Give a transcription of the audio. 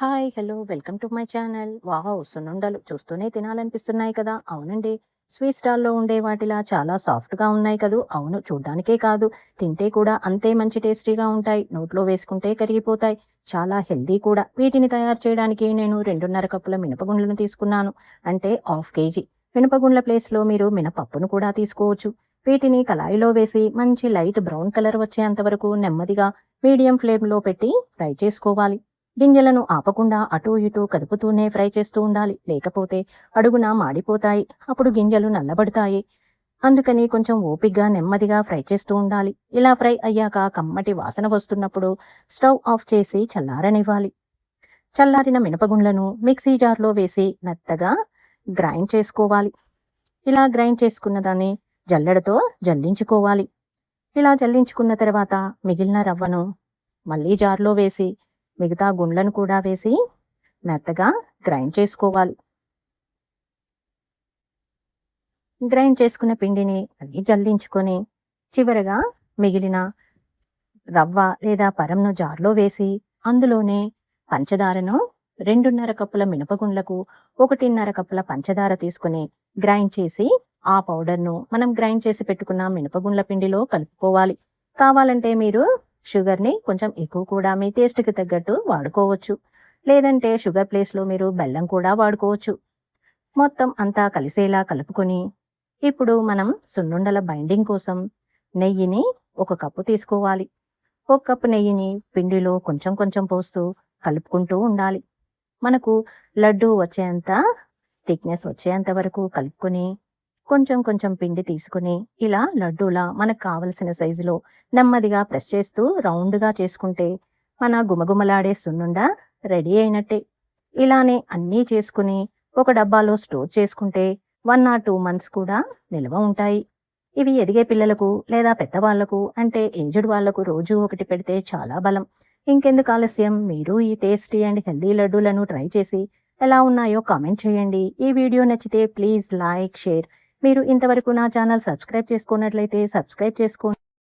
Hi! Hello! Welcome to my channel. Wow! సున్నుండలు చూస్తూనే తినాలనిపిస్తున్నాయి కదా! అవునండి. స్వీట్ స్టాల్‌లో ఉండే వాటిలా చాలా సాఫ్ట్‌గా ఉన్నాయి కదూ! అవును. చూడ్డానికే కాదు, తింటే కూడా అంతే మంచి టేస్టీగా ఉంటాయి. నోట్లో వేసుకుంటే కరిగిపోతాయి. చాలా హెల్తీ కూడా. వీటిని తయారు చేయడానికి నేను 2.5 కప్పుల మినపగుండ్లను తీసుకున్నాను. అంటే హాఫ్ కేజీ. మినపగుండ్ల ప్లేస్‌లో మీరు మినపప్పును కూడా తీసుకోవచ్చు. వీటిని కళాయిలో వేసి మంచి లైట్ బ్రౌన్ కలర్ వచ్చేంత వరకు నెమ్మదిగా మీడియం ఫ్లేమ్‌లో పెట్టి ఫ్రై చేసుకోవాలి. గింజలను ఆపకుండా అటూ ఇటూ కదుపుతూనే ఫ్రై చేస్తూ ఉండాలి. లేకపోతే అడుగున మాడిపోతాయి. అప్పుడు గింజలు నల్లబడతాయి. అందుకని కొంచెం ఓపిగ్గా నెమ్మదిగా ఫ్రై చేస్తూ ఉండాలి. ఇలా ఫ్రై అయ్యాక కమ్మటి వాసన వస్తున్నప్పుడు స్టవ్ ఆఫ్ చేసి చల్లారనివ్వాలి. చల్లారిన మినపగుండ్లను మిక్సీ జార్లో వేసి మెత్తగా గ్రైండ్ చేసుకోవాలి. ఇలా గ్రైండ్ చేసుకున్న దాన్ని జల్లెడతో జల్లించుకోవాలి. ఇలా జల్లించుకున్న తర్వాత మిగిలిన రవ్వను మళ్ళీ జార్లో వేసి మిగతా గుండ్లను కూడా వేసి మెత్తగా గ్రైండ్ చేసుకోవాలి. గ్రైండ్ చేసుకున్న పిండిని మళ్ళీ జల్లించుకొని చివరగా మిగిలిన రవ్వ లేదా పరంను జార్లో వేసి అందులోనే పంచదారను 2.5 కప్పుల మినపగుండ్లకు 1.5 కప్పుల పంచదార తీసుకుని గ్రైండ్ చేసి ఆ పౌడర్ను మనం గ్రైండ్ చేసి పెట్టుకున్న మినపగుండ్ల పిండిలో కలుపుకోవాలి. కావాలంటే మీరు షుగర్ని కొంచెం ఎక్కువ కూడా మీ టేస్ట్కి తగ్గట్టు వాడుకోవచ్చు. లేదంటే షుగర్ ప్లేస్లో మీరు బెల్లం కూడా వాడుకోవచ్చు. మొత్తం అంతా కలిసేలా కలుపుకొని ఇప్పుడు మనం సున్నుండల బైండింగ్ కోసం నెయ్యిని 1 కప్పు తీసుకోవాలి. 1 కప్పు నెయ్యిని పిండిలో కొంచెం కొంచెం పోస్తూ కలుపుకుంటూ ఉండాలి. మనకు లడ్డు వచ్చేంత థిక్నెస్ వచ్చేంత వరకు కలుపుకొని కొంచెం కొంచెం పిండి తీసుకుని ఇలా లడ్డూలా మనకు కావలసిన సైజులో నెమ్మదిగా ప్రెస్ చేస్తూ రౌండ్గా చేసుకుంటే మన గుమగుమలాడే సున్నుండ రెడీ అయినట్టే. ఇలానే అన్నీ చేసుకుని ఒక డబ్బాలో స్టోర్ చేసుకుంటే 1 or 2 months కూడా నిల్వ ఉంటాయి. ఇవి ఎదిగే పిల్లలకు లేదా పెద్దవాళ్లకు అంటే ఏజ్డ్ వాళ్లకు రోజు ఒకటి పెడితే చాలా బలం. ఇంకెందుకు ఆలస్యం, మీరు ఈ టేస్టీ అండ్ హెల్దీ లడ్డూలను ట్రై చేసి ఎలా ఉన్నాయో కామెంట్ చేయండి. ఈ వీడియో నచ్చితే ప్లీజ్ లైక్, షేర్. మీరు ఇంతవరకు నా ఛానల్ సబ్స్క్రైబ్ చేసుకున్నట్లయితే సబ్స్క్రైబ్ చేసుకోండి.